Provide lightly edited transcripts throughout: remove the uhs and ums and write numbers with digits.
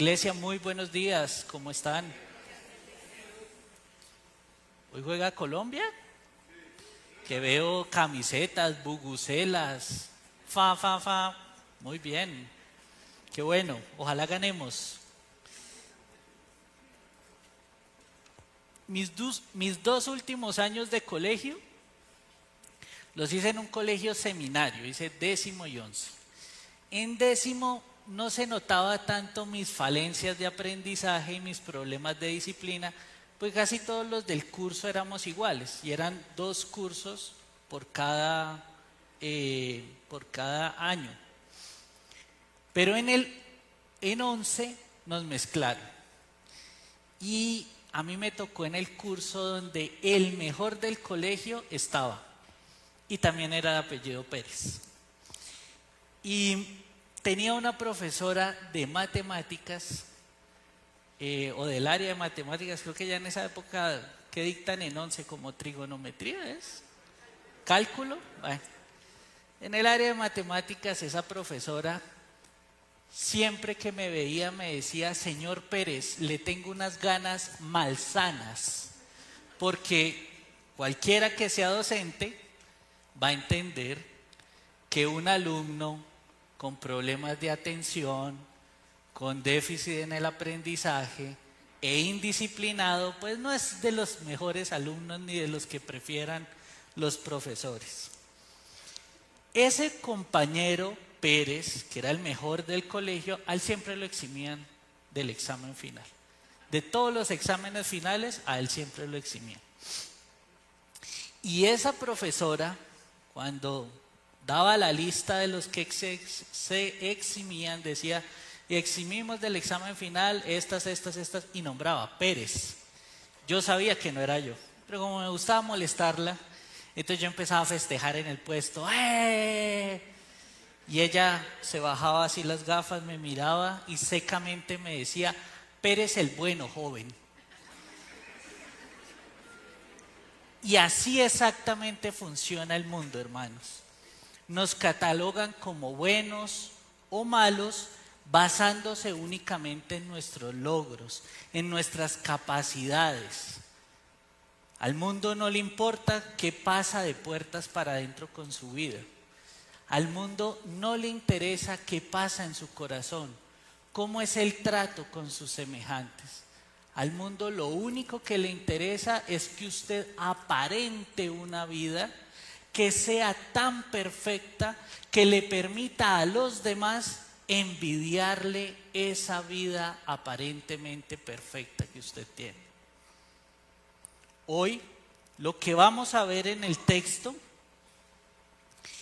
Iglesia, muy buenos días, ¿cómo están? ¿Hoy juega Colombia? Que veo camisetas, bubucelas, fa, muy bien, qué bueno, ojalá ganemos. Mis dos últimos años de colegio los hice en un colegio seminario, hice 10º y 11. En 10º no se notaba tanto mis falencias de aprendizaje y mis problemas de disciplina, pues casi todos los del curso éramos iguales y eran 2 cursos por cada año. Pero en 11 nos mezclaron y a mí me tocó en el curso donde el mejor del colegio estaba y también era de apellido Pérez. Y tenía una profesora de matemáticas o del área de matemáticas, creo que ya en esa época que dictan en 11 como trigonometría, ¿es? Cálculo. Bueno, en el área de matemáticas esa profesora siempre que me veía me decía: señor Pérez, le tengo unas ganas malsanas, porque cualquiera que sea docente va a entender que un alumno con problemas de atención, con déficit en el aprendizaje e indisciplinado, pues no es de los mejores alumnos ni de los que prefieran los profesores. Ese compañero Pérez, que era el mejor del colegio, a él siempre lo eximían del examen final. De todos los exámenes finales, a él siempre lo eximían. Y esa profesora, cuando daba la lista de los que se eximían, decía: eximimos del examen final estas, y nombraba Pérez. Yo sabía que no era yo, pero como me gustaba molestarla, entonces yo empezaba a festejar en el puesto. ¡Eh! Y ella se bajaba así las gafas, me miraba y secamente me decía: Pérez el bueno, joven. Y así exactamente funciona el mundo, hermanos. Nos catalogan como buenos o malos basándose únicamente en nuestros logros, en nuestras capacidades. Al mundo no le importa qué pasa de puertas para adentro con su vida. Al mundo no le interesa qué pasa en su corazón, cómo es el trato con sus semejantes. Al mundo lo único que le interesa es que usted aparente una vida que sea tan perfecta que le permita a los demás envidiarle esa vida aparentemente perfecta que usted tiene. Hoy lo que vamos a ver en el texto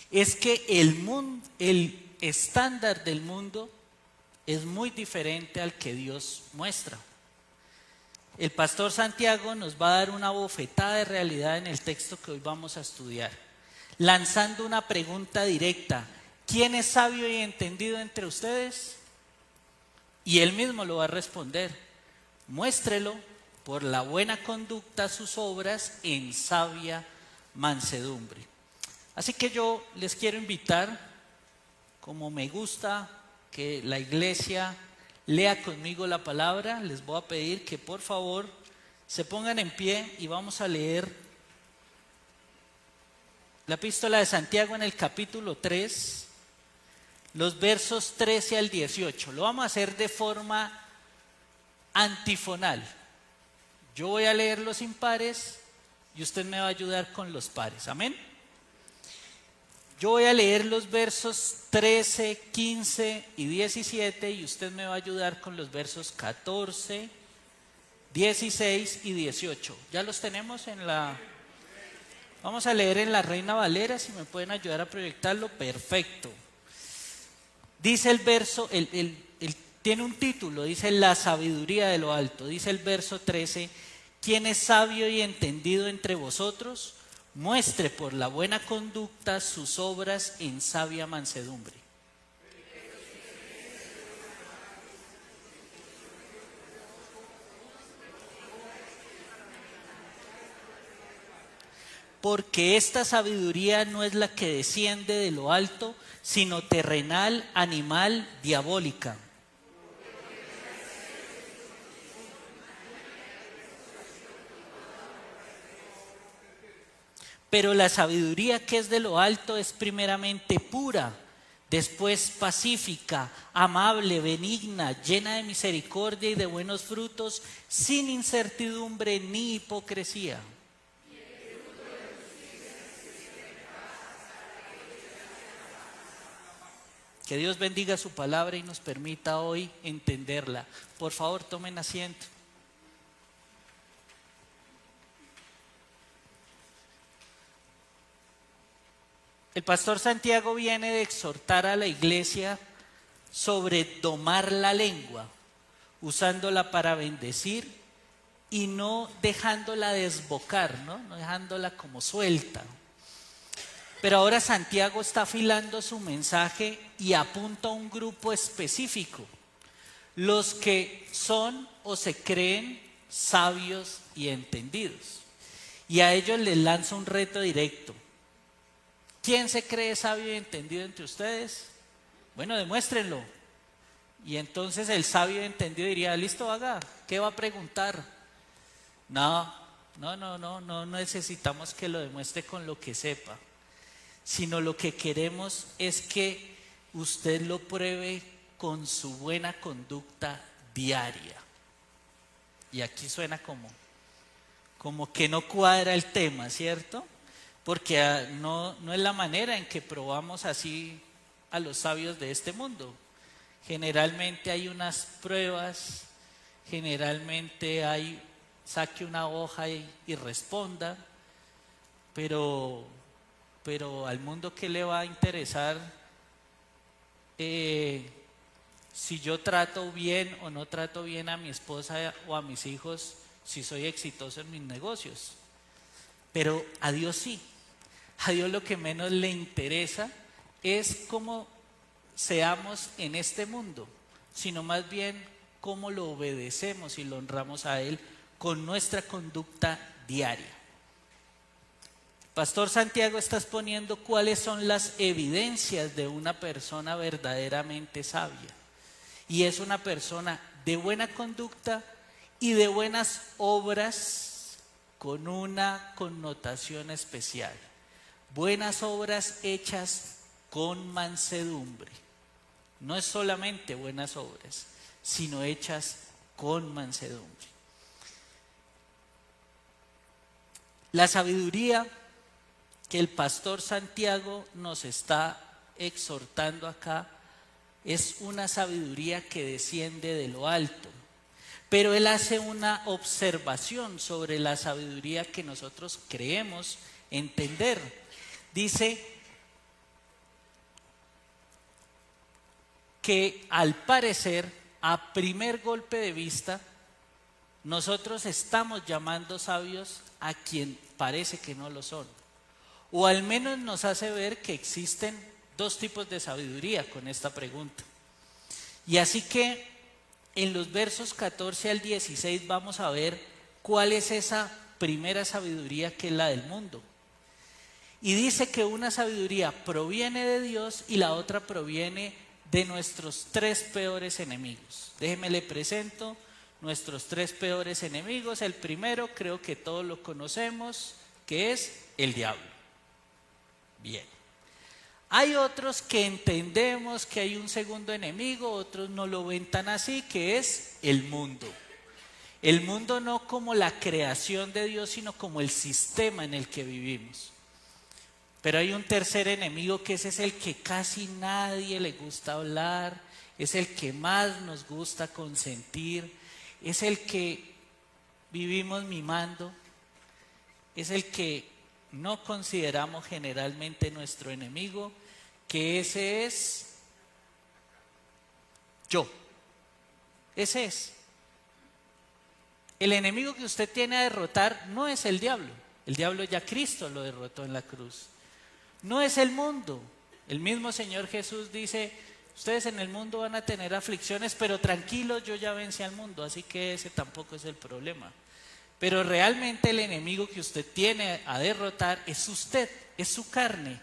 es que el estándar del mundo es muy diferente al que Dios muestra. El pastor Santiago nos va a dar una bofetada de realidad en el texto que hoy vamos a estudiar, lanzando una pregunta directa: ¿quién es sabio y entendido entre ustedes? Y él mismo lo va a responder: muéstrelo por la buena conducta sus obras en sabia mansedumbre. Así que yo les quiero invitar, como me gusta que la iglesia lea conmigo la palabra, les voy a pedir que por favor se pongan en pie y vamos a leer la epístola de Santiago en el capítulo 3, los versos 13 al 18. Lo vamos a hacer de forma antifonal. Yo voy a leer los impares y usted me va a ayudar con los pares. Amén. Yo voy a leer los versos 13, 15 y 17 y usted me va a ayudar con los versos 14, 16 y 18. ¿Ya los tenemos en la...? Vamos a leer en la Reina Valera, si me pueden ayudar a proyectarlo, perfecto. Dice el verso, tiene un título, dice la sabiduría de lo alto. Dice el verso 13: ¿quién es sabio y entendido entre vosotros? Muestre por la buena conducta sus obras en sabia mansedumbre. Porque esta sabiduría no es la que desciende de lo alto, sino terrenal, animal, diabólica. Pero la sabiduría que es de lo alto es primeramente pura, después pacífica, amable, benigna, llena de misericordia y de buenos frutos, sin incertidumbre ni hipocresía. Que Dios bendiga su palabra y nos permita hoy entenderla. Por favor, tomen asiento. El pastor Santiago viene de exhortar a la iglesia sobre domar la lengua, usándola para bendecir y no dejándola desbocar, no dejándola como suelta. Pero ahora Santiago está afilando su mensaje y apunta a un grupo específico, los que son o se creen sabios y entendidos. Y a ellos les lanza un reto directo. ¿Quién se cree sabio y entendido entre ustedes? Bueno, demuéstrenlo. Y entonces el sabio y entendido diría, listo, haga, ¿qué va a preguntar? No necesitamos que lo demuestre con lo que sepa, sino lo que queremos es que usted lo pruebe con su buena conducta diaria. Y aquí suena como que no cuadra el tema, ¿cierto? Porque no es la manera en que probamos así a los sabios de este mundo. Generalmente hay unas pruebas, generalmente saque una hoja y responda, pero al mundo, ¿qué le va a interesar si yo trato bien o no trato bien a mi esposa o a mis hijos, si soy exitoso en mis negocios? Pero a Dios sí. A Dios lo que menos le interesa es cómo seamos en este mundo, sino más bien cómo lo obedecemos y lo honramos a Él con nuestra conducta diaria. Pastor Santiago está exponiendo cuáles son las evidencias de una persona verdaderamente sabia. Y es una persona de buena conducta y de buenas obras con una connotación especial. Buenas obras hechas con mansedumbre. No es solamente buenas obras, sino hechas con mansedumbre. La sabiduría que el pastor Santiago nos está exhortando acá es una sabiduría que desciende de lo alto. Pero él hace una observación sobre la sabiduría que nosotros creemos entender. Dice que al parecer, a primer golpe de vista, nosotros estamos llamando sabios a quien parece que no lo son. O al menos nos hace ver que existen dos tipos de sabiduría con esta pregunta. Y así que en los versos 14 al 16 vamos a ver cuál es esa primera sabiduría que es la del mundo. Y dice que una sabiduría proviene de Dios y la otra proviene de nuestros tres peores enemigos. Déjeme le presento nuestros tres peores enemigos. El primero, creo que todos lo conocemos, que es el diablo. Bien. Hay otros que entendemos que hay un segundo enemigo, otros no lo ven tan así, que es el mundo. El mundo no como la creación de Dios, sino como el sistema en el que vivimos. Pero hay un tercer enemigo que ese es el que casi nadie le gusta hablar, es el que más nos gusta consentir, es el que vivimos mimando, es el que no consideramos generalmente nuestro enemigo, que ese es yo. Ese es. El enemigo que usted tiene a derrotar no es el diablo ya Cristo lo derrotó en la cruz. No es el mundo. El mismo Señor Jesús dice, ustedes en el mundo van a tener aflicciones, pero tranquilos, yo ya vencí al mundo, así que ese tampoco es el problema. Pero realmente el enemigo que usted tiene a derrotar es usted, es su carne.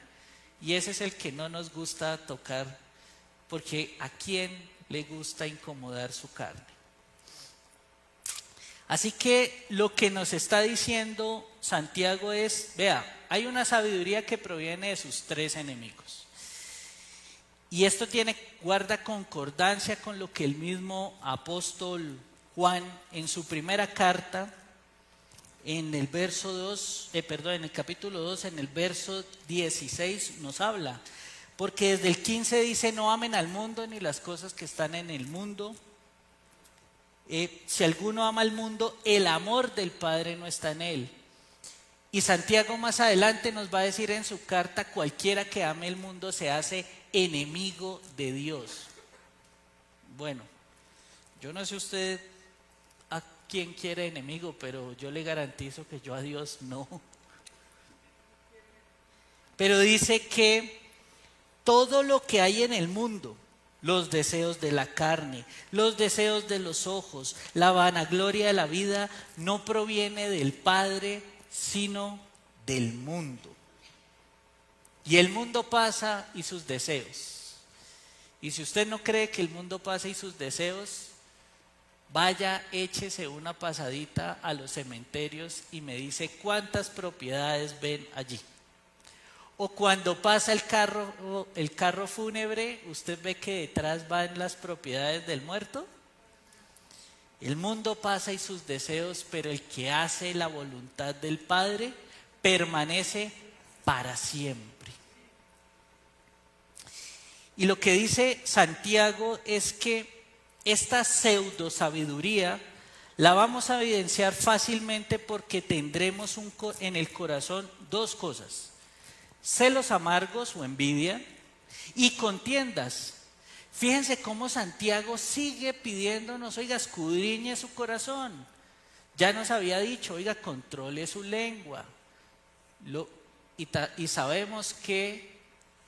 Y ese es el que no nos gusta tocar, porque ¿a quién le gusta incomodar su carne? Así que lo que nos está diciendo Santiago es, vea, hay una sabiduría que proviene de sus tres enemigos. Y esto guarda concordancia con lo que el mismo apóstol Juan en su primera carta, en el en el capítulo 2, en el verso 16 nos habla. Porque desde el 15 dice, no amen al mundo ni las cosas que están en el mundo. Si alguno ama al mundo, el amor del Padre no está en él. Y Santiago más adelante nos va a decir en su carta, cualquiera que ame el mundo se hace enemigo de Dios. Bueno, yo no sé usted a quién quiere enemigo, pero yo le garantizo que yo a Dios no. Pero dice que todo lo que hay en el mundo, los deseos de la carne, los deseos de los ojos, la vanagloria de la vida, no proviene del Padre, sino del mundo. Y el mundo pasa y sus deseos. Y si usted no cree que el mundo pasa y sus deseos, vaya, échese una pasadita a los cementerios y me dice cuántas propiedades ven allí. O cuando pasa el carro fúnebre, usted ve que detrás van las propiedades del muerto. El mundo pasa y sus deseos, pero el que hace la voluntad del Padre permanece para siempre. Y lo que dice Santiago es que esta pseudo sabiduría la vamos a evidenciar fácilmente porque tendremos en el corazón dos cosas: celos amargos o envidia y contiendas. Fíjense cómo Santiago sigue pidiéndonos, oiga, escudriñe su corazón. Ya nos había dicho, oiga, controle su lengua. Y sabemos que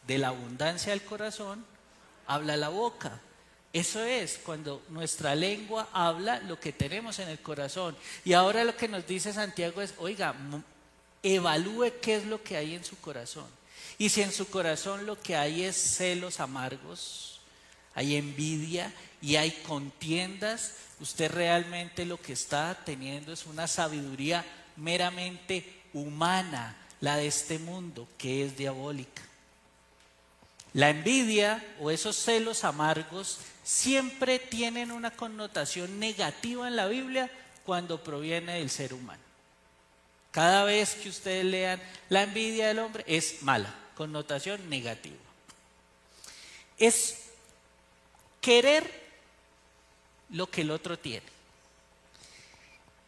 de la abundancia del corazón habla la boca. Eso es, cuando nuestra lengua habla lo que tenemos en el corazón. Y ahora lo que nos dice Santiago es, oiga, evalúe qué es lo que hay en su corazón. Y si en su corazón lo que hay es celos amargos, hay envidia y hay contiendas, usted realmente lo que está teniendo es una sabiduría meramente humana, la de este mundo, que es diabólica. La envidia o esos celos amargos siempre tienen una connotación negativa en la Biblia cuando proviene del ser humano. Cada vez que ustedes lean la envidia del hombre es mala, connotación negativa. Es querer lo que el otro tiene.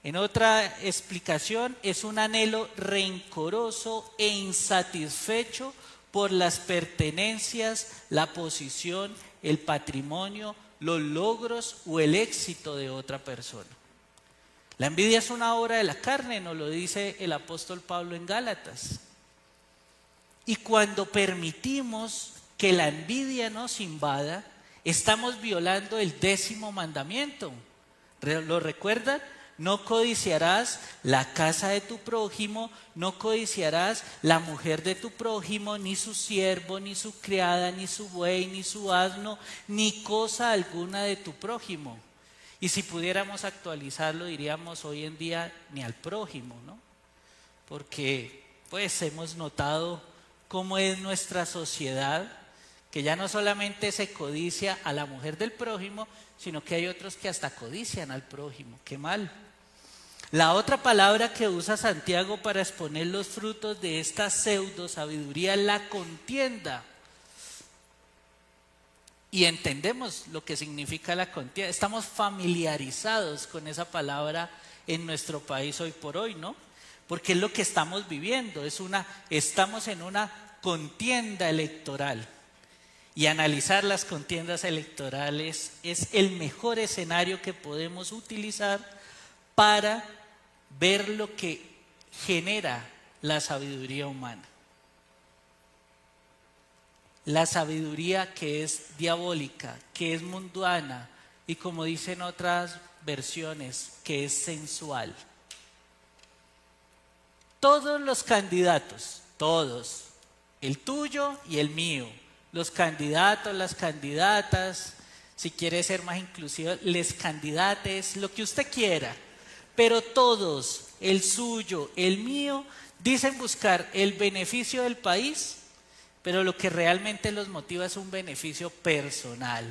En otra explicación, es un anhelo rencoroso e insatisfecho por las pertenencias, la posición, el patrimonio, los logros o el éxito de otra persona. La envidia es una obra de la carne, nos lo dice el apóstol Pablo en Gálatas. Y cuando permitimos que la envidia nos invada, estamos violando el 10º mandamiento. ¿Lo recuerdan? No codiciarás la casa de tu prójimo, no codiciarás la mujer de tu prójimo, ni su siervo, ni su criada, ni su buey, ni su asno, ni cosa alguna de tu prójimo. Y si pudiéramos actualizarlo, diríamos hoy en día ni al prójimo, ¿no? Porque pues hemos notado cómo es nuestra sociedad, que ya no solamente se codicia a la mujer del prójimo, sino que hay otros que hasta codician al prójimo. ¡Qué mal! La otra palabra que usa Santiago para exponer los frutos de esta pseudo sabiduría es la contienda. Y entendemos lo que significa la contienda. Estamos familiarizados con esa palabra en nuestro país hoy por hoy, ¿no? Porque es lo que estamos viviendo. Estamos en una contienda electoral. Y analizar las contiendas electorales es el mejor escenario que podemos utilizar para ver lo que genera la sabiduría humana. La sabiduría que es diabólica, que es mundana y, como dicen otras versiones, que es sensual. Todos los candidatos, todos, el tuyo y el mío, los candidatos, las candidatas, si quiere ser más inclusivo, les candidates, lo que usted quiera. pero todos, el suyo, el mío, dicen buscar el beneficio del país, pero lo que realmente los motiva es un beneficio personal,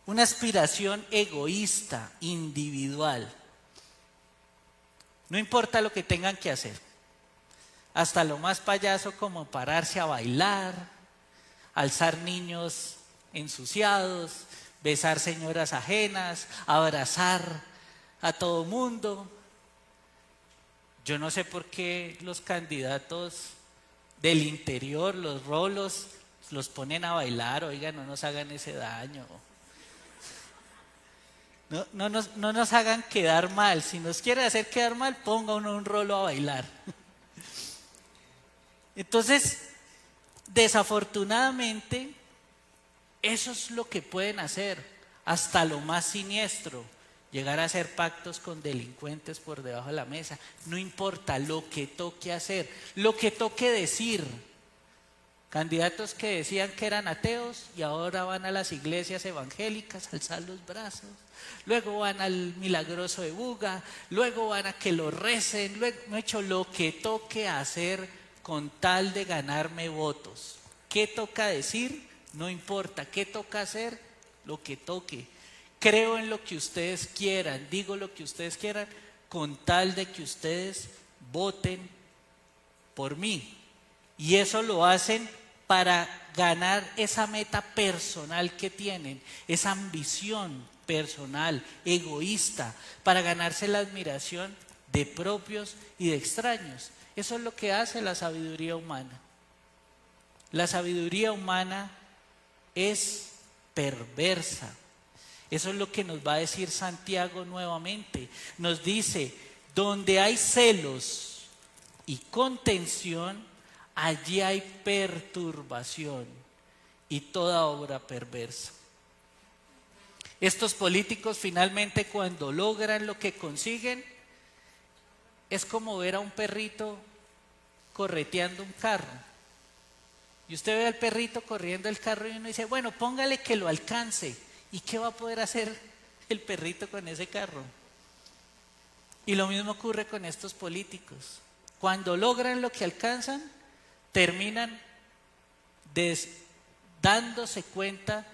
una aspiración egoísta, individual. No importa lo que tengan que hacer, hasta lo más payaso como pararse a bailar, alzar niños ensuciados, besar señoras ajenas, abrazar a todo mundo. Yo no sé por qué los candidatos del interior, los rolos, los ponen a bailar. Oiga, no nos hagan ese daño. No nos hagan quedar mal. Si nos quiere hacer quedar mal, ponga uno un rolo a bailar. Entonces, desafortunadamente, eso es lo que pueden hacer, hasta lo más siniestro, llegar a hacer pactos con delincuentes por debajo de la mesa. No importa lo que toque hacer, lo que toque decir. Candidatos que decían que eran ateos y ahora van a las iglesias evangélicas a alzar los brazos. Luego van al Milagroso de Buga, luego van a que lo recen, luego no he hecho lo que toque hacer con tal de ganarme votos. ¿Qué toca decir? No importa. ¿Qué toca hacer? Lo que toque. Creo en lo que ustedes quieran, digo lo que ustedes quieran, con tal de que ustedes voten por mí. Y eso lo hacen para ganar esa meta personal que tienen, esa ambición personal, egoísta, para ganarse la admiración de propios y de extraños. Eso es lo que hace la sabiduría humana. La sabiduría humana es perversa. Eso es lo que nos va a decir Santiago nuevamente. Nos dice, donde hay celos y contención, allí hay perturbación y toda obra perversa. Estos políticos finalmente cuando logran lo que consiguen, es como ver a un perrito correteando un carro. Y usted ve al perrito corriendo el carro y uno dice, bueno, póngale que lo alcance. ¿Y qué va a poder hacer el perrito con ese carro? Y lo mismo ocurre con estos políticos. Cuando logran lo que alcanzan, terminan dándose cuenta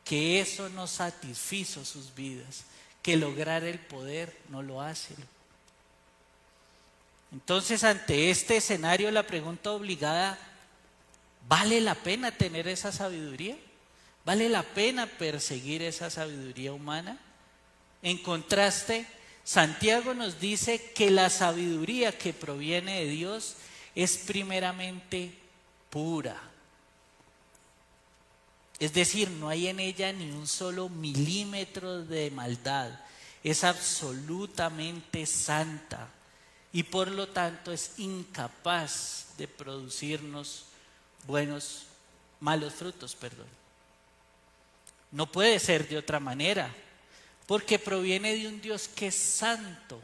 que eso no satisfizo sus vidas, que lograr el poder no lo hace. Entonces, ante este escenario, la pregunta obligada, ¿vale la pena tener esa sabiduría? ¿Vale la pena perseguir esa sabiduría humana? En contraste, Santiago nos dice que la sabiduría que proviene de Dios es primeramente pura. Es decir, no hay en ella ni un solo milímetro de maldad. Es absolutamente santa y por lo tanto es incapaz de producirnos malos frutos. No puede ser de otra manera, porque proviene de un Dios que es santo.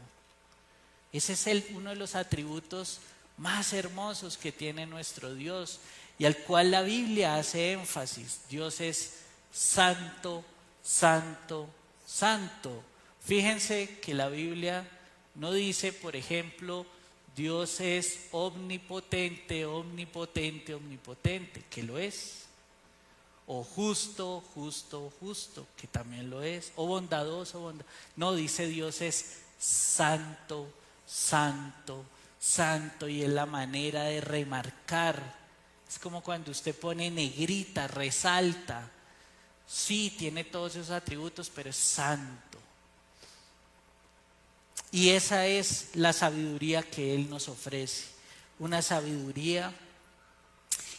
Ese es uno de los atributos más hermosos que tiene nuestro Dios y al cual la Biblia hace énfasis. Dios es santo, santo, santo. Fíjense que la Biblia no dice, por ejemplo, Dios es omnipotente, omnipotente, omnipotente, que lo es. O justo, justo, justo, que también lo es. O bondadoso, bondadoso. No, dice Dios es santo, santo, santo. Y es la manera de remarcar. Es como cuando usted pone negrita, resalta. Sí, tiene todos esos atributos, pero es santo. Y esa es la sabiduría que Él nos ofrece. Una sabiduría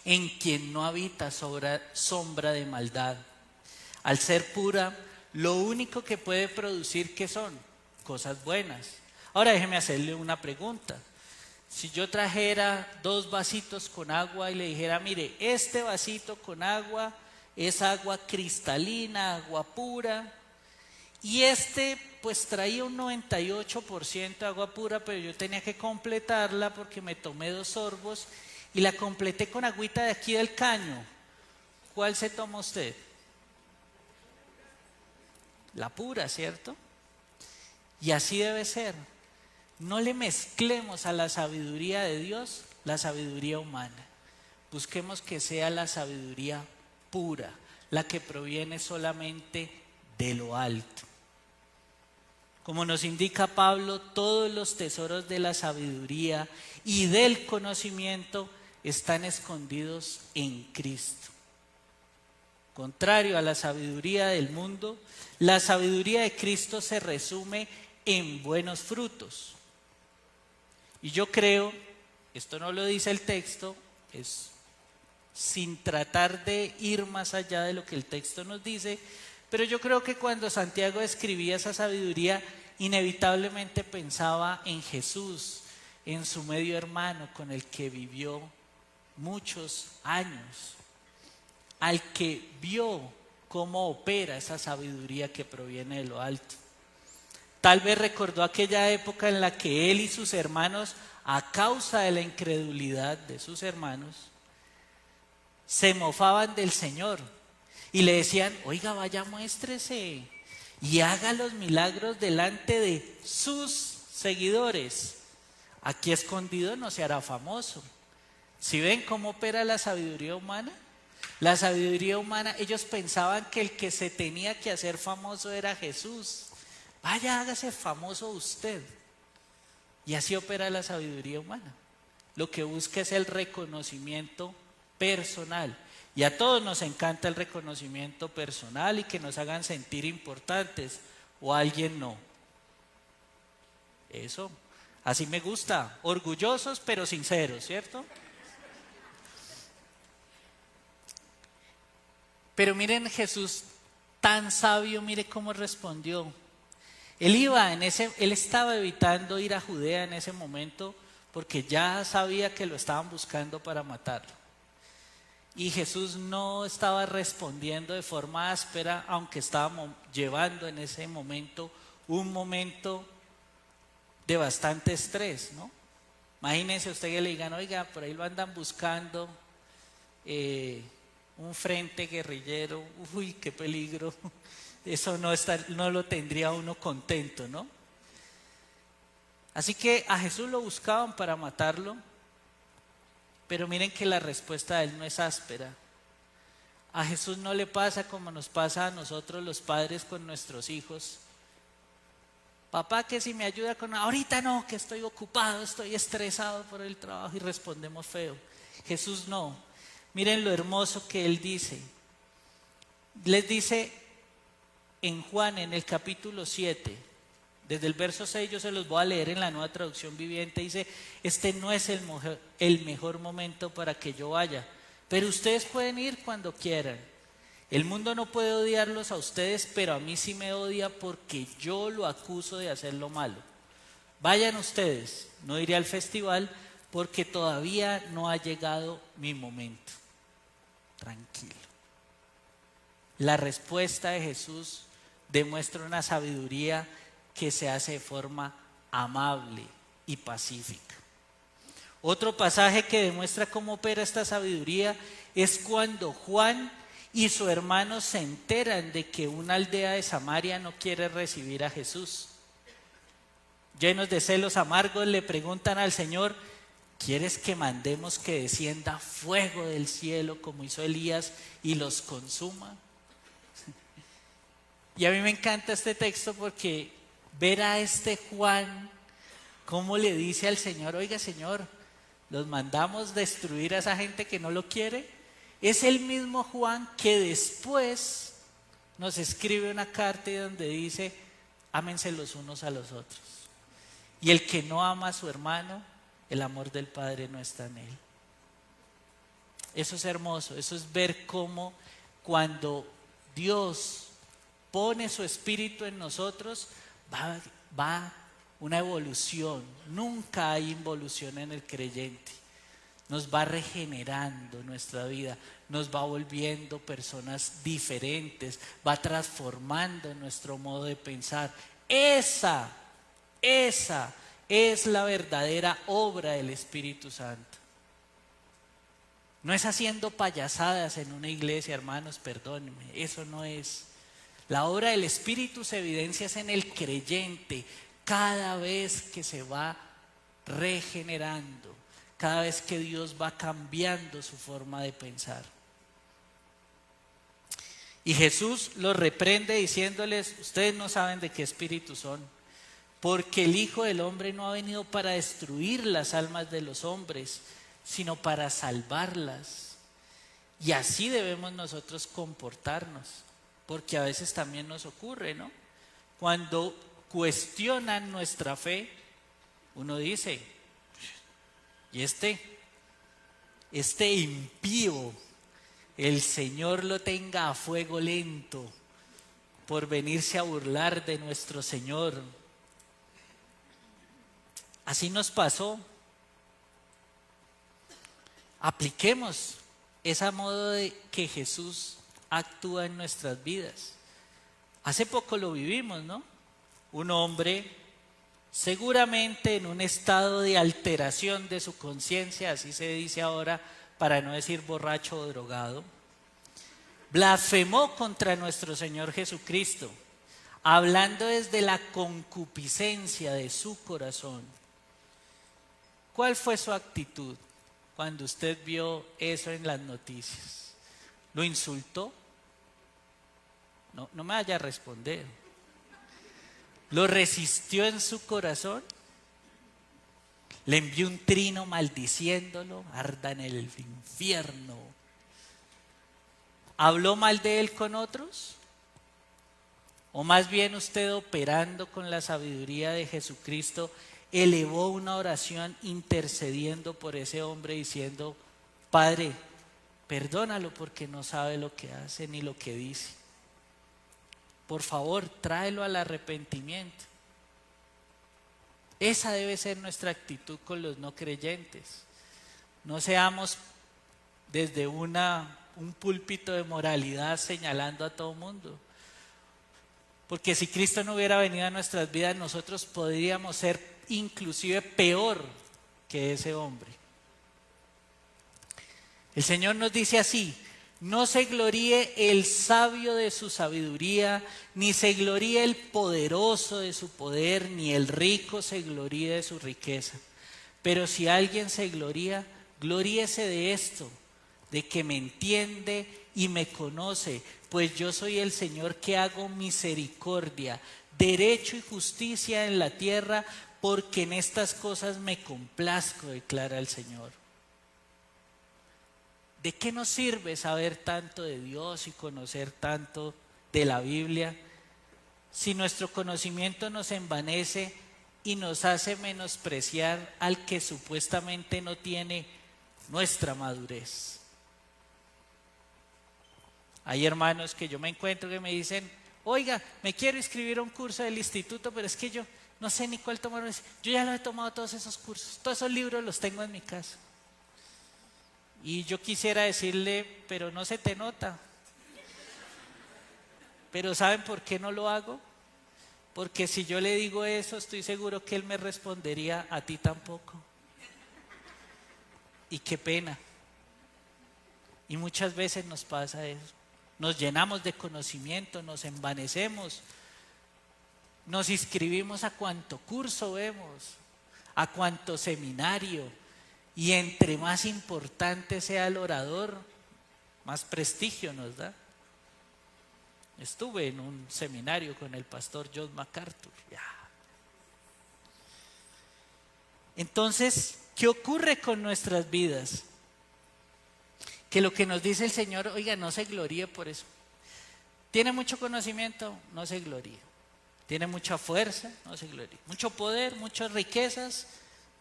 en quien no habita sombra de maldad. Al ser pura, lo único que puede producir, ¿qué son? Cosas buenas. Ahora déjeme hacerle una pregunta. Si yo trajera 2 vasitos con agua y le dijera, mire, este vasito con agua es agua cristalina, agua pura, y este pues traía un 98% de agua pura, pero yo tenía que completarla porque me tomé 2 sorbos y la completé con agüita de aquí del caño. ¿Cuál se toma usted? La pura, ¿cierto? Y así debe ser. No le mezclemos a la sabiduría de Dios la sabiduría humana. Busquemos que sea la sabiduría pura, la que proviene solamente de lo alto. Como nos indica Pablo, todos los tesoros de la sabiduría y del conocimiento están escondidos en Cristo. Contrario a la sabiduría del mundo, la sabiduría de Cristo se resume en buenos frutos. Y yo creo, esto no lo dice el texto, es sin tratar de ir más allá de lo que el texto nos dice, pero yo creo que cuando Santiago escribía esa sabiduría, inevitablemente pensaba en Jesús, en su medio hermano con el que vivió muchos años, al que vio cómo opera esa sabiduría que proviene de lo alto. Tal vez recordó aquella época en la que él y sus hermanos, a causa de la incredulidad de sus hermanos, se mofaban del Señor y le decían: oiga, vaya, muéstrese y haga los milagros delante de sus seguidores. Aquí escondido no se hará famoso. ¿Sí ven cómo opera la sabiduría humana? La sabiduría humana, ellos pensaban que el que se tenía que hacer famoso era Jesús. Vaya, hágase famoso usted. Y así opera la sabiduría humana. Lo que busca es el reconocimiento personal. Y a todos nos encanta el reconocimiento personal y que nos hagan sentir importantes, o a alguien no. Eso, así me gusta, orgullosos pero sinceros, ¿cierto? Pero miren, Jesús tan sabio, mire cómo respondió. Él estaba evitando ir a Judea en ese momento porque ya sabía que lo estaban buscando para matarlo. Y Jesús no estaba respondiendo de forma áspera, aunque estaba llevando en ese momento un momento de bastante estrés, ¿no? Imagínense usted que le digan: oiga, por ahí lo andan buscando, un frente guerrillero, uy, qué peligro. Eso no lo tendría uno contento, ¿no? Así que a Jesús lo buscaban para matarlo, pero miren que la respuesta de él no es áspera. A Jesús no le pasa como nos pasa a nosotros los padres con nuestros hijos. Papá, que si me ayuda con... ahorita no, que estoy ocupado, estoy estresado por el trabajo, y respondemos feo. Jesús no. Miren lo hermoso que él dice. Les dice en Juan, en el capítulo 7, desde el verso 6, yo se los voy a leer en la Nueva Traducción Viviente. Dice: este no es el mejor momento para que yo vaya, pero ustedes pueden ir cuando quieran. El mundo no puede odiarlos a ustedes, pero a mí sí me odia porque yo lo acuso de hacer lo malo. Vayan ustedes, no iré al festival porque todavía no ha llegado mi momento. Tranquilo. La respuesta de Jesús demuestra una sabiduría que se hace de forma amable y pacífica. Otro pasaje que demuestra cómo opera esta sabiduría es cuando Juan y su hermano se enteran de que una aldea de Samaria no quiere recibir a Jesús. Llenos de celos amargos le preguntan al Señor: ¿quieres que mandemos que descienda fuego del cielo como hizo Elías y los consuma? Y a mí me encanta este texto porque ver a este Juan cómo le dice al Señor: oiga, Señor, ¿los mandamos destruir a esa gente que no lo quiere? Es el mismo Juan que después nos escribe una carta donde dice: ámense los unos a los otros. Y el que no ama a su hermano, el amor del Padre no está en él. Eso es hermoso, eso es ver cómo cuando Dios pone su espíritu en nosotros, va una evolución. Nunca hay involución en el creyente. Nos va regenerando nuestra vida, nos va volviendo personas diferentes, va transformando nuestro modo de pensar. Esa es la verdadera obra del Espíritu Santo. No es haciendo payasadas en una iglesia, hermanos, perdónenme, eso no es. La obra del Espíritu se evidencia en el creyente, cada vez que se va regenerando, cada vez que Dios va cambiando su forma de pensar. Y Jesús los reprende diciéndoles: ustedes no saben de qué espíritu son, porque el Hijo del Hombre no ha venido para destruir las almas de los hombres, sino para salvarlas. Y así debemos nosotros comportarnos, porque a veces también nos ocurre, ¿no? Cuando cuestionan nuestra fe, uno dice: y este impío, el Señor lo tenga a fuego lento por venirse a burlar de nuestro Señor. Así nos pasó. Apliquemos ese modo de que Jesús actúa en nuestras vidas. Hace poco lo vivimos, ¿no? Un hombre, seguramente en un estado de alteración de su conciencia, así se dice ahora, para no decir borracho o drogado, blasfemó contra nuestro Señor Jesucristo, hablando desde la concupiscencia de su corazón. ¿Cuál fue su actitud cuando usted vio eso en las noticias? ¿Lo insultó? No me vaya a responder. ¿Lo resistió en su corazón? ¿Le envió un trino maldiciéndolo? Arda en el infierno. ¿Habló mal de él con otros? ¿O más bien usted, operando con la sabiduría de Jesucristo, elevó una oración intercediendo por ese hombre diciendo: Padre, perdónalo porque no sabe lo que hace ni lo que dice? Por favor, tráelo al arrepentimiento. Esa debe ser nuestra actitud con los no creyentes. No seamos desde un púlpito de moralidad señalando a todo mundo. Porque si Cristo no hubiera venido a nuestras vidas, nosotros podríamos ser inclusive peor que ese hombre. El Señor nos dice así: no se gloríe el sabio de su sabiduría, ni se gloríe el poderoso de su poder, ni el rico se gloríe de su riqueza. Pero si alguien se gloría, gloríese de esto, de que me entiende y me conoce, pues yo soy el Señor que hago misericordia, derecho y justicia en la tierra, porque en estas cosas me complazco, declara el Señor. ¿De qué nos sirve saber tanto de Dios y conocer tanto de la Biblia si nuestro conocimiento nos envanece y nos hace menospreciar al que supuestamente no tiene nuestra madurez? Hay hermanos que yo me encuentro que me dicen: oiga, me quiero inscribir a un curso del instituto, pero es que yo no sé ni cuál tomar. Yo ya lo he tomado todos esos cursos, todos esos libros los tengo en mi casa. Y yo quisiera decirle: pero no se te nota. Pero ¿saben por qué no lo hago? Porque si yo le digo eso, estoy seguro que él me respondería: a ti tampoco. Y qué pena. Y muchas veces nos pasa eso. Nos llenamos de conocimiento, nos envanecemos, nos inscribimos a cuanto curso vemos, a cuanto seminario, y entre más importante sea el orador, más prestigio nos da. Estuve en un seminario con el pastor John MacArthur. Entonces, ¿qué ocurre con nuestras vidas? Que lo que nos dice el Señor: oiga, no se gloríe por eso. Tiene mucho conocimiento, no se gloríe. Tiene mucha fuerza, no se gloríe. Mucho poder, muchas riquezas,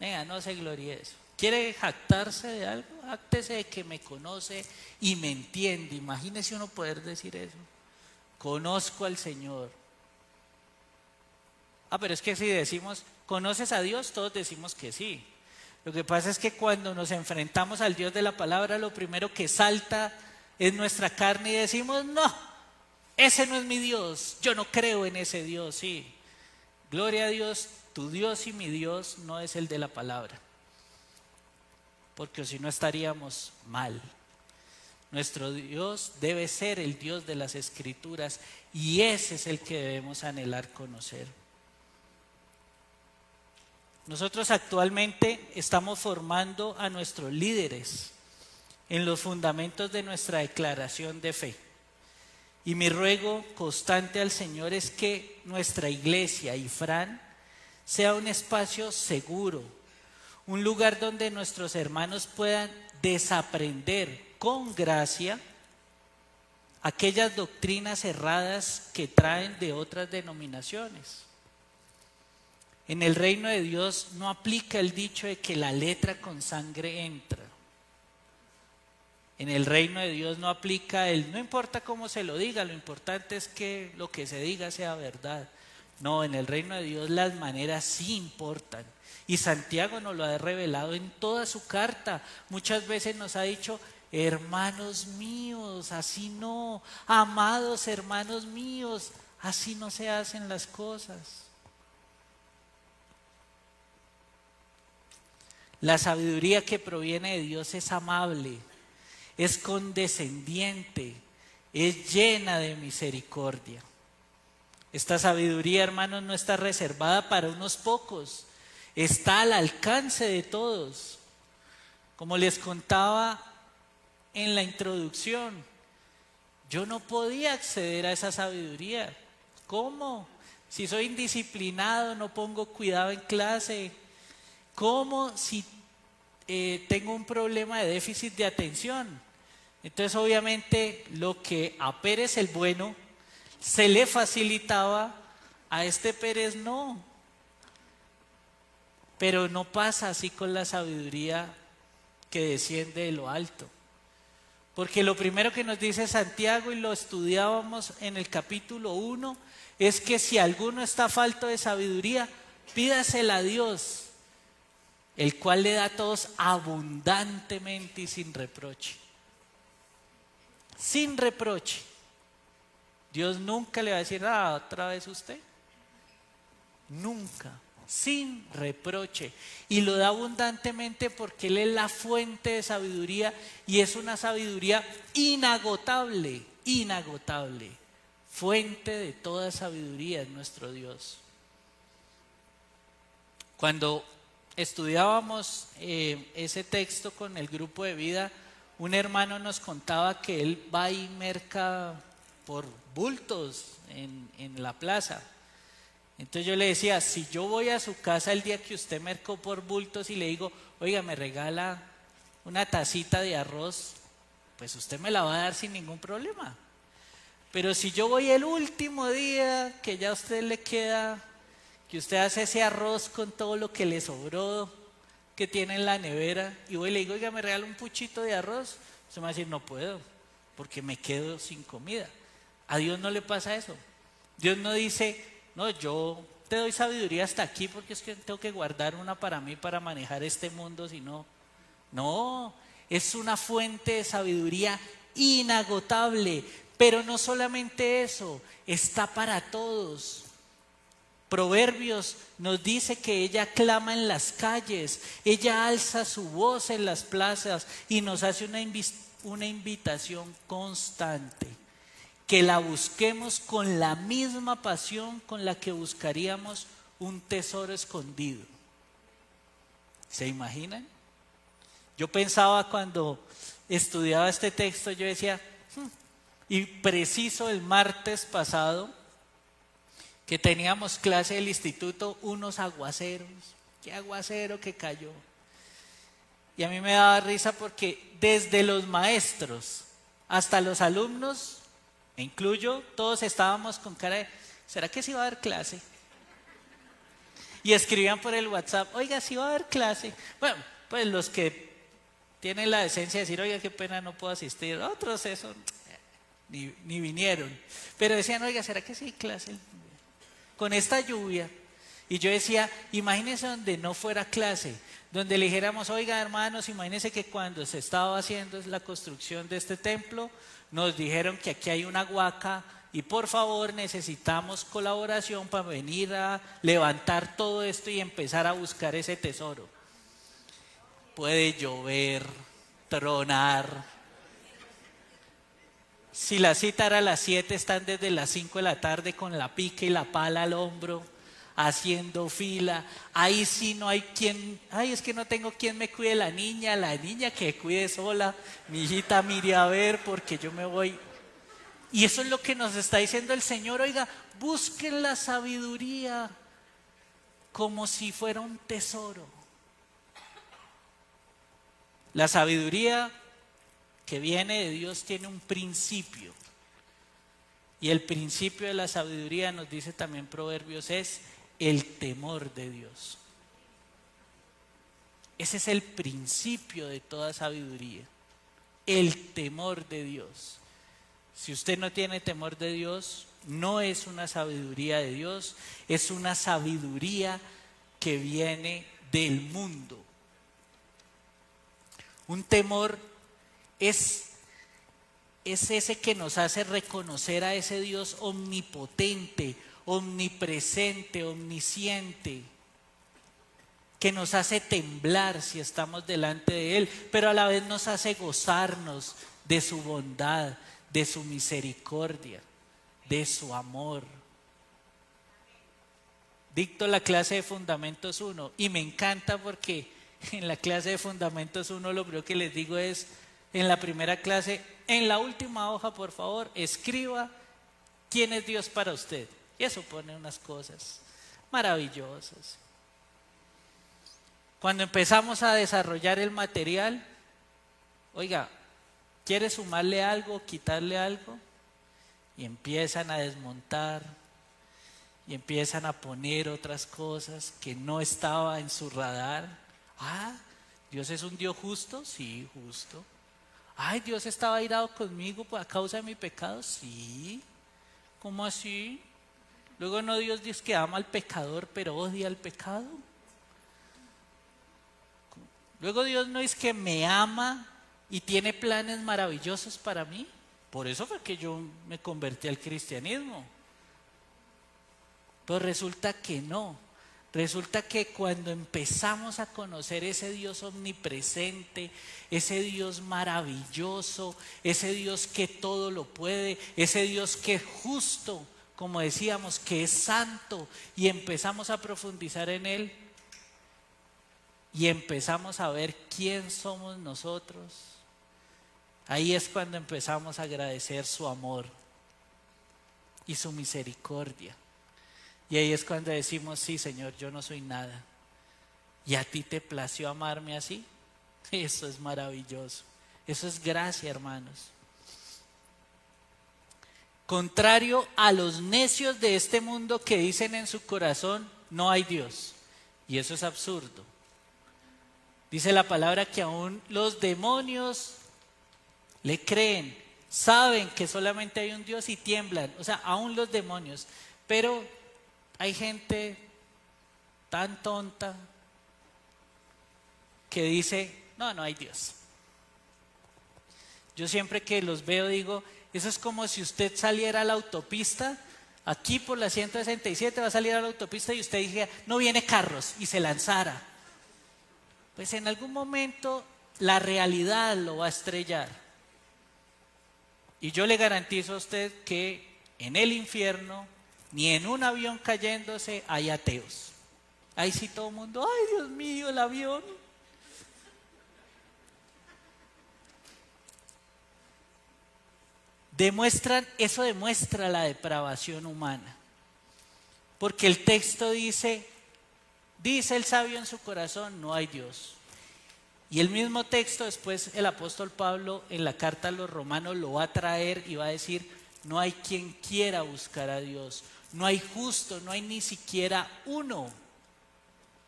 venga, no se gloríe eso. ¿Quiere jactarse de algo? Jáctese de que me conoce y me entiende. Imagínese uno poder decir eso. Conozco al Señor. Pero es que si decimos: ¿conoces a Dios? Todos decimos que sí. Lo que pasa es que cuando nos enfrentamos al Dios de la palabra, lo primero que salta es nuestra carne y decimos: no, ese no es mi Dios, yo no creo en ese Dios. Sí, gloria a Dios, tu Dios y mi Dios no es el de la palabra, porque si no estaríamos mal. Nuestro Dios debe ser el Dios de las Escrituras, y ese es el que debemos anhelar conocer. Nosotros actualmente estamos formando a nuestros líderes en los fundamentos de nuestra declaración de fe. Y mi ruego constante al Señor es que nuestra iglesia y Fran sea un espacio seguro, un lugar donde nuestros hermanos puedan desaprender con gracia aquellas doctrinas erradas que traen de otras denominaciones. En el reino de Dios no aplica el dicho de que la letra con sangre entra. En el reino de Dios no aplica no importa cómo se lo diga, lo importante es que lo que se diga sea verdad. No, en el reino de Dios las maneras sí importan. Y Santiago nos lo ha revelado en toda su carta. Muchas veces nos ha dicho, hermanos míos, así no, amados hermanos míos, así no se hacen las cosas. La sabiduría que proviene de Dios es amable, es condescendiente, es llena de misericordia. Esta sabiduría, hermanos, no está reservada para unos pocos, está al alcance de todos. Como les contaba en la introducción, yo no podía acceder a esa sabiduría. ¿Cómo? Si soy indisciplinado, no pongo cuidado en clase. ¿Cómo si tengo un problema de déficit de atención? Entonces obviamente lo que a Pérez el bueno se le facilitaba, a este Pérez no. Pero no pasa así con la sabiduría que desciende de lo alto. Porque lo primero que nos dice Santiago, y lo estudiábamos en el capítulo 1, es que si alguno está falto de sabiduría, pídasela a Dios, el cual le da a todos abundantemente y sin reproche. Sin reproche. Dios nunca le va a decir, otra vez usted. Nunca. Sin reproche. Y lo da abundantemente porque Él es la fuente de sabiduría y es una sabiduría inagotable, inagotable. Fuente de toda sabiduría es nuestro Dios. Cuando estudiábamos ese texto con el grupo de vida, un hermano nos contaba que él va y merca por bultos en la plaza. Entonces yo le decía, si yo voy a su casa el día que usted mercó por bultos y le digo, oiga, me regala una tacita de arroz, pues usted me la va a dar sin ningún problema. Pero si yo voy el último día que ya a usted le queda, que usted hace ese arroz con todo lo que le sobró, que tiene en la nevera, y voy y le digo, oiga, me regala un puchito de arroz, usted me va a decir, no puedo, porque me quedo sin comida. A Dios no le pasa eso. Dios no dice, no, yo te doy sabiduría hasta aquí porque es que tengo que guardar una para mí para manejar este mundo, si no. No, es una fuente de sabiduría inagotable, pero no solamente eso, está para todos. Proverbios nos dice que ella clama en las calles, ella alza su voz en las plazas y nos hace una invitación constante. Que la busquemos con la misma pasión con la que buscaríamos un tesoro escondido. ¿Se imaginan? Yo pensaba cuando estudiaba este texto, yo decía, y preciso el martes pasado, que teníamos clase del instituto, unos aguaceros, qué aguacero que cayó. Y a mí me daba risa porque desde los maestros hasta los alumnos, me incluyo, todos estábamos con cara de, ¿será que sí va a haber clase? Y escribían por el WhatsApp, oiga, sí va a haber clase. Bueno, pues los que tienen la decencia de decir, oiga, qué pena, no puedo asistir. Otros eso, ni vinieron. Pero decían, oiga, ¿será que sí hay clase? Con esta lluvia. Y yo decía, imagínense donde no fuera clase, donde le dijéramos, oiga, hermanos, imagínense que cuando se estaba haciendo la construcción de este templo, nos dijeron que aquí hay una huaca y por favor necesitamos colaboración para venir a levantar todo esto y empezar a buscar ese tesoro. Puede llover, tronar. Si la cita era a las 7, están desde las 5 de la tarde con la pica y la pala al hombro, haciendo fila. Ahí sí no hay quien, ay, es que no tengo quien me cuide la niña que cuide sola, mi hijita mire a ver porque yo me voy. Y eso es lo que nos está diciendo el Señor, oiga, busquen la sabiduría como si fuera un tesoro. La sabiduría que viene de Dios tiene un principio. Y el principio de la sabiduría, nos dice también Proverbios, es el temor de Dios. Ese es el principio de toda sabiduría, el temor de Dios. Si usted no tiene temor de Dios, no es una sabiduría de Dios, es una sabiduría que viene del mundo. Un temor es ese que nos hace reconocer a ese Dios omnipotente, omnipresente, omnisciente, que nos hace temblar si estamos delante de Él, pero a la vez nos hace gozarnos de su bondad, de su misericordia, de su amor. Dicto la clase de Fundamentos 1 y me encanta porque en la clase de Fundamentos 1 lo primero que les digo es, en la primera clase, en la última hoja, por favor, escriba quién es Dios para usted. Y eso pone unas cosas maravillosas. Cuando empezamos a desarrollar el material, oiga, ¿quiere sumarle algo, quitarle algo? Y empiezan a desmontar y empiezan a poner otras cosas que no estaba en su radar. Ah, ¿Dios es un Dios justo? Sí, justo. Ay, ¿Dios estaba airado conmigo a causa de mi pecado? Sí. ¿Cómo así? Luego no, Dios dice que ama al pecador pero odia al pecado. Luego Dios no es que me ama y tiene planes maravillosos para mí. Por eso fue que yo me convertí al cristianismo. Pero resulta que no. Resulta que cuando empezamos a conocer ese Dios omnipresente, ese Dios maravilloso, ese Dios que todo lo puede, ese Dios que es justo, como decíamos, que es santo, y empezamos a profundizar en Él, y empezamos a ver quién somos nosotros, ahí es cuando empezamos a agradecer su amor y su misericordia. Y ahí es cuando decimos, sí, Señor, yo no soy nada. ¿Y a ti te plació amarme así? Eso es maravilloso. Eso es gracia, hermanos. Contrario a los necios de este mundo que dicen en su corazón, no hay Dios. Y eso es absurdo. Dice la palabra que aún los demonios le creen, saben que solamente hay un Dios y tiemblan. O sea, aún los demonios. Pero hay gente tan tonta que dice, no hay Dios. Yo siempre que los veo digo, eso es como si usted saliera a la autopista, aquí por la 167 va a salir a la autopista y usted dijera, no viene carros, y se lanzara. Pues en algún momento la realidad lo va a estrellar. Y yo le garantizo a usted que en el infierno, ni en un avión cayéndose hay ateos. Ahí sí todo el mundo, ay Dios mío, el avión. Eso demuestra la depravación humana. Porque el texto dice el sabio en su corazón, no hay Dios. Y el mismo texto después el apóstol Pablo en la carta a los romanos lo va a traer y va a decir, no hay quien quiera buscar a Dios. No hay justo, no hay ni siquiera uno.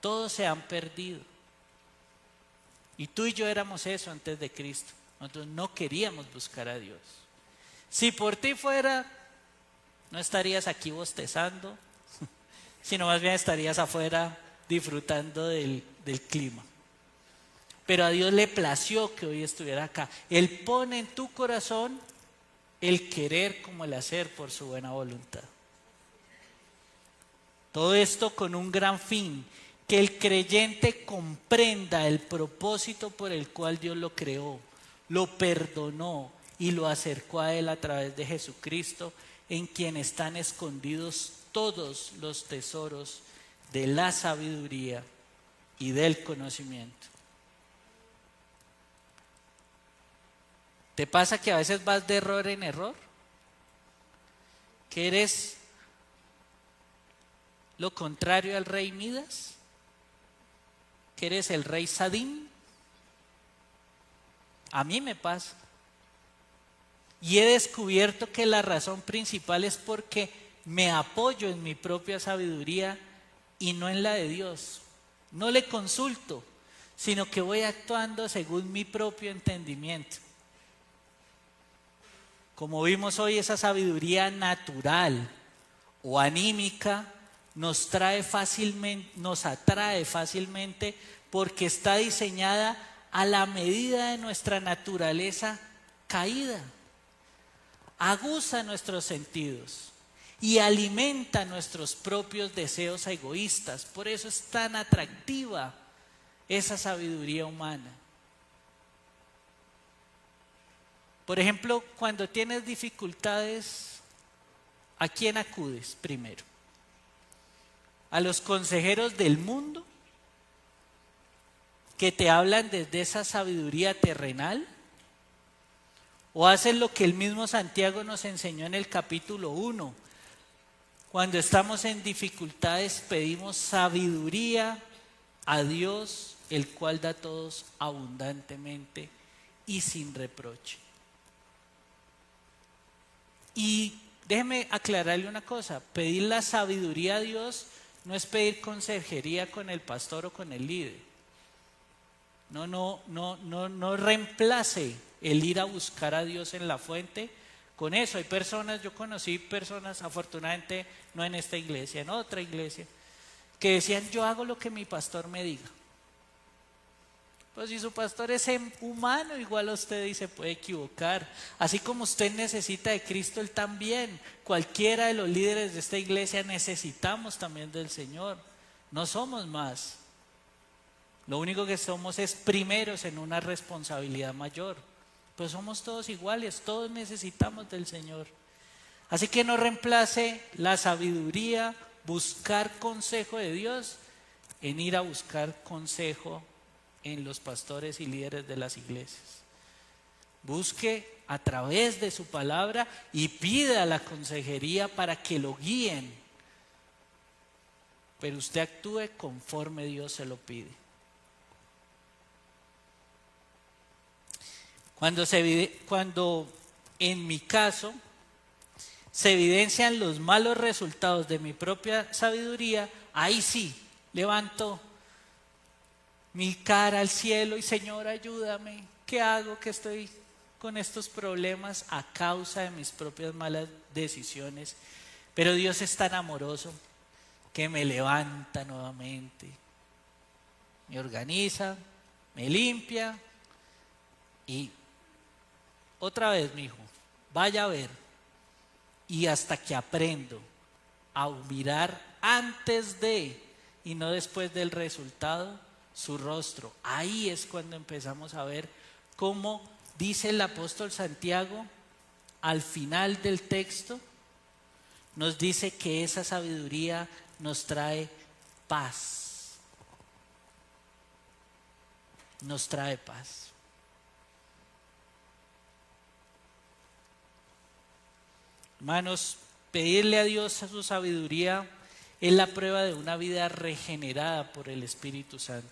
Todos se han perdido. Y tú y yo éramos eso antes de Cristo. Nosotros no queríamos buscar a Dios. Si por ti fuera, no estarías aquí bostezando, sino más bien estarías afuera disfrutando del clima. Pero a Dios le plació que hoy estuviera acá. Él pone en tu corazón el querer como el hacer por su buena voluntad. Todo esto con un gran fin, que el creyente comprenda el propósito por el cual Dios lo creó, lo perdonó y lo acercó a Él a través de Jesucristo, en quien están escondidos todos los tesoros de la sabiduría y del conocimiento. ¿Te pasa que a veces vas de error en error? ¿Que eres lo contrario al rey Midas? ¿Que eres el rey Sadín? A mí me pasa. Y he descubierto que la razón principal es porque me apoyo en mi propia sabiduría y no en la de Dios. No le consulto, sino que voy actuando según mi propio entendimiento. Como vimos hoy, esa sabiduría natural o anímica nos atrae fácilmente porque está diseñada a la medida de nuestra naturaleza caída. Aguza nuestros sentidos y alimenta nuestros propios deseos egoístas. Por eso es tan atractiva esa sabiduría humana. Por ejemplo, cuando tienes dificultades, ¿a quién acudes primero? ¿A los consejeros del mundo que te hablan desde esa sabiduría terrenal? ¿O haces lo que el mismo Santiago nos enseñó en el capítulo 1? Cuando estamos en dificultades pedimos sabiduría a Dios, el cual da a todos abundantemente y sin reproche. Y déjeme aclararle una cosa, pedir la sabiduría a Dios no es pedir consejería con el pastor o con el líder. No reemplace el ir a buscar a Dios en la fuente con eso. Yo conocí personas, afortunadamente no en esta iglesia, en otra iglesia, que decían: yo hago lo que mi pastor me diga. Pues si su pastor es humano, igual a usted y se puede equivocar. Así como usted necesita de Cristo, Él también. Cualquiera de los líderes de esta iglesia necesitamos también del Señor. No somos más. Lo único que somos es primeros en una responsabilidad mayor. Pues somos todos iguales, todos necesitamos del Señor. Así que no reemplace la sabiduría, buscar consejo de Dios, en ir a buscar consejo en los pastores y líderes de las iglesias. Busque a través de su palabra y pida la consejería para que lo guíen. Pero usted actúe conforme Dios se lo pide. Cuando en mi caso se evidencian los malos resultados de mi propia sabiduría, ahí sí levanto mi cara al cielo y: Señor, ayúdame. ¿Qué hago que estoy con estos problemas a causa de mis propias malas decisiones? Pero Dios es tan amoroso que me levanta nuevamente, me organiza, me limpia y otra vez, mi hijo, vaya a ver. Y hasta que aprendo a mirar antes de y no después del resultado su rostro, ahí es cuando empezamos a ver cómo dice el apóstol Santiago al final del texto. Nos dice que esa sabiduría nos trae paz. Nos trae paz. Hermanos, pedirle a Dios su sabiduría es la prueba de una vida regenerada por el Espíritu Santo.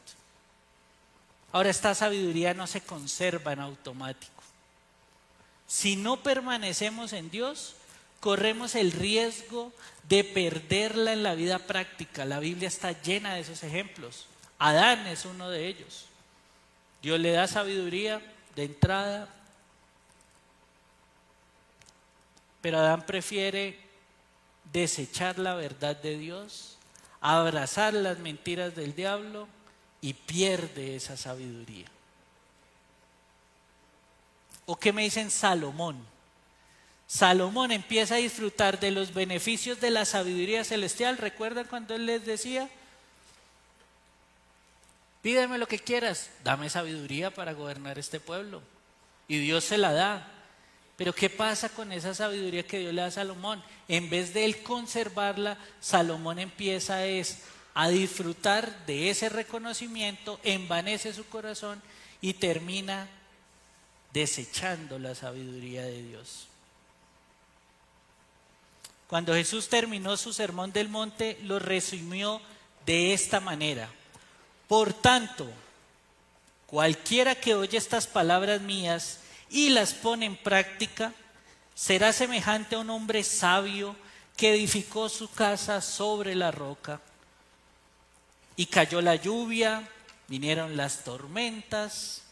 Ahora, esta sabiduría no se conserva en automático. Si no permanecemos en Dios, corremos el riesgo de perderla en la vida práctica. La Biblia está llena de esos ejemplos. Adán es uno de ellos. Dios le da sabiduría de entrada, pero Adán prefiere desechar la verdad de Dios, abrazar las mentiras del diablo y pierde esa sabiduría. ¿O qué me dicen Salomón? Salomón empieza a disfrutar de los beneficios de la sabiduría celestial. ¿Recuerdan cuando él les decía: pídeme lo que quieras, dame sabiduría para gobernar este pueblo? Y Dios se la da. Pero ¿qué pasa con esa sabiduría que Dios le da a Salomón? En vez de él conservarla, Salomón empieza a disfrutar de ese reconocimiento, envanece su corazón y termina desechando la sabiduría de Dios. Cuando Jesús terminó su sermón del monte, lo resumió de esta manera: por tanto, cualquiera que oye estas palabras mías y las pone en práctica, será semejante a un hombre sabio que edificó su casa sobre la roca. Y cayó la lluvia, vinieron las tormentas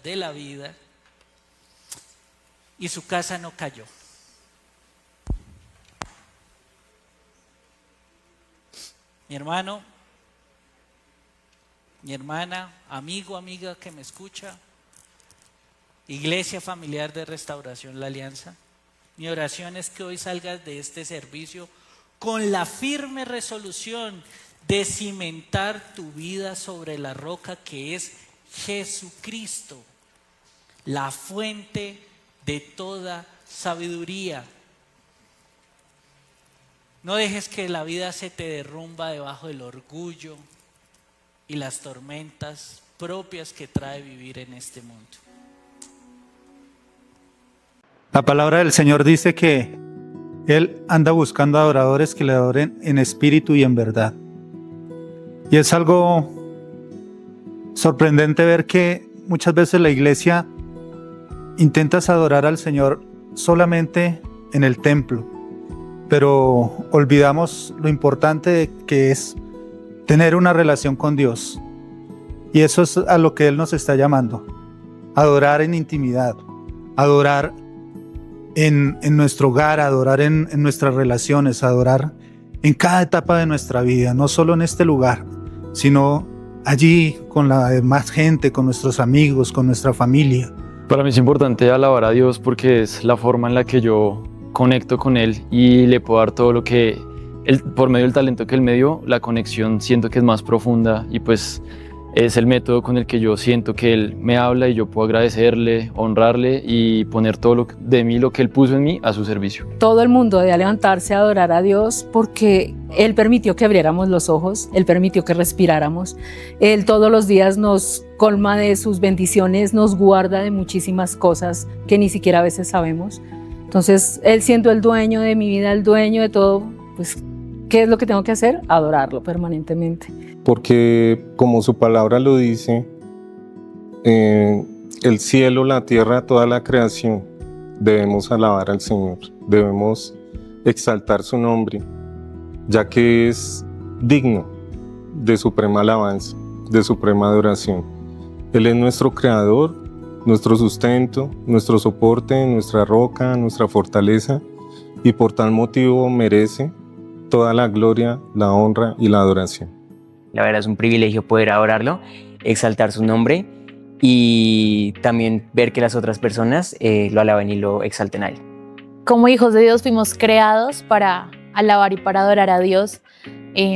de la vida, y su casa no cayó. Mi hermano, mi hermana, amigo, amiga que me escucha, Iglesia Familiar de Restauración La Alianza, mi oración es que hoy salgas de este servicio con la firme resolución de cimentar tu vida sobre la roca que es Jesucristo, la fuente de toda sabiduría. No dejes que la vida se te derrumba debajo del orgullo y las tormentas propias que trae vivir en este mundo. La palabra del Señor dice que Él anda buscando adoradores que le adoren en espíritu y en verdad. Y es algo sorprendente ver que muchas veces la iglesia intentas adorar al Señor solamente en el templo, pero olvidamos lo importante que es tener una relación con Dios. Y eso es a lo que Él nos está llamando: adorar en intimidad, adorar en nuestro hogar, adorar en nuestras relaciones, adorar en cada etapa de nuestra vida, no solo en este lugar, sino allí con la demás gente, con nuestros amigos, con nuestra familia. Para mí es importante alabar a Dios porque es la forma en la que yo conecto con Él y le puedo dar todo lo que Él, por medio del talento que Él me dio, la conexión siento que es más profunda y pues es el método con el que yo siento que Él me habla y yo puedo agradecerle, honrarle y poner todo de mí, lo que Él puso en mí, a su servicio. Todo el mundo debe levantarse a adorar a Dios porque Él permitió que abriéramos los ojos, Él permitió que respiráramos, Él todos los días nos colma de sus bendiciones, nos guarda de muchísimas cosas que ni siquiera a veces sabemos. Entonces, Él siendo el dueño de mi vida, el dueño de todo, pues, ¿qué es lo que tengo que hacer? Adorarlo permanentemente. Porque, como su palabra lo dice, el cielo, la tierra, toda la creación, debemos alabar al Señor, debemos exaltar su nombre, ya que es digno de suprema alabanza, de suprema adoración. Él es nuestro creador, nuestro sustento, nuestro soporte, nuestra roca, nuestra fortaleza, y por tal motivo merece toda la gloria, la honra y la adoración. La verdad es un privilegio poder adorarlo, exaltar su nombre y también ver que las otras personas lo alaben y lo exalten a Él. Como hijos de Dios fuimos creados para alabar y para adorar a Dios.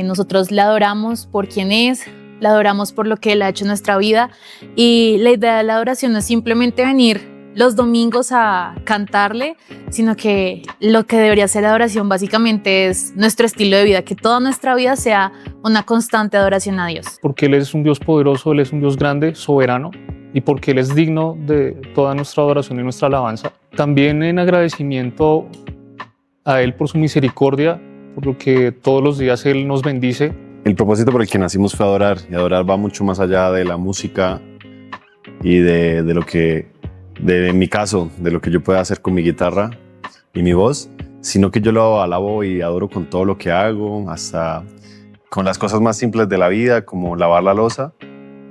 Nosotros le adoramos por quien es, le adoramos por lo que Él ha hecho en nuestra vida, y la idea de la adoración no es simplemente venir los domingos a cantarle, sino que lo que debería ser la adoración básicamente es nuestro estilo de vida, que toda nuestra vida sea una constante adoración a Dios. Porque Él es un Dios poderoso, Él es un Dios grande, soberano, y porque Él es digno de toda nuestra adoración y nuestra alabanza. También en agradecimiento a Él por su misericordia, por lo que todos los días Él nos bendice. El propósito por el que nacimos fue adorar, y adorar va mucho más allá de la música y de lo que, en mi caso, de lo que yo pueda hacer con mi guitarra y mi voz, sino que yo lo alabo y adoro con todo lo que hago, hasta con las cosas más simples de la vida, como lavar la loza.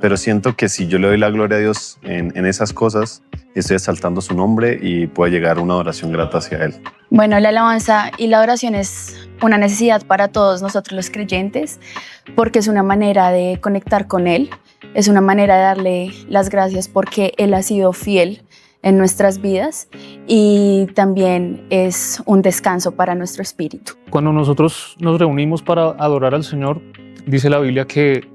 Pero siento que si yo le doy la gloria a Dios en esas cosas, estoy exaltando su nombre y puede llegar una adoración grata hacia Él. Bueno, la alabanza y la adoración es una necesidad para todos nosotros los creyentes, porque es una manera de conectar con Él, es una manera de darle las gracias porque Él ha sido fiel en nuestras vidas, y también es un descanso para nuestro espíritu. Cuando nosotros nos reunimos para adorar al Señor, dice la Biblia que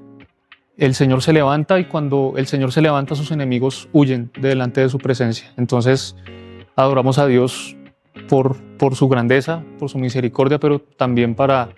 el Señor se levanta, y cuando el Señor se levanta, sus enemigos huyen de delante de su presencia. Entonces adoramos a Dios por su grandeza, por su misericordia, pero también para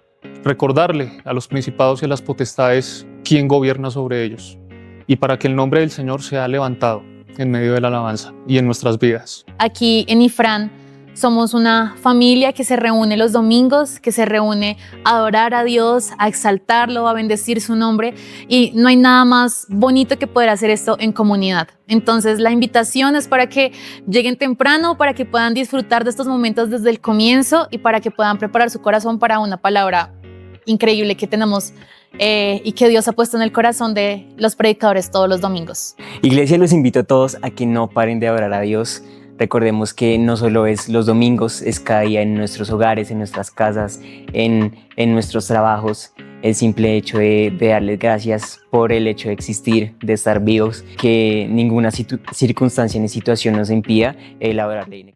recordarle a los principados y a las potestades quién gobierna sobre ellos, y para que el nombre del Señor sea levantado en medio de la alabanza y en nuestras vidas. Aquí en Ifrán somos una familia que se reúne los domingos, que se reúne a adorar a Dios, a exaltarlo, a bendecir su nombre, y no hay nada más bonito que poder hacer esto en comunidad. Entonces la invitación es para que lleguen temprano, para que puedan disfrutar de estos momentos desde el comienzo y para que puedan preparar su corazón para una palabra increíble que tenemos y que Dios ha puesto en el corazón de los predicadores todos los domingos. Iglesia, los invito a todos a que no paren de adorar a Dios. Recordemos que no solo es los domingos, es cada día en nuestros hogares, en nuestras casas, en nuestros trabajos. El simple hecho de darles gracias por el hecho de existir, de estar vivos, que ninguna circunstancia ni situación nos impida el adorarle.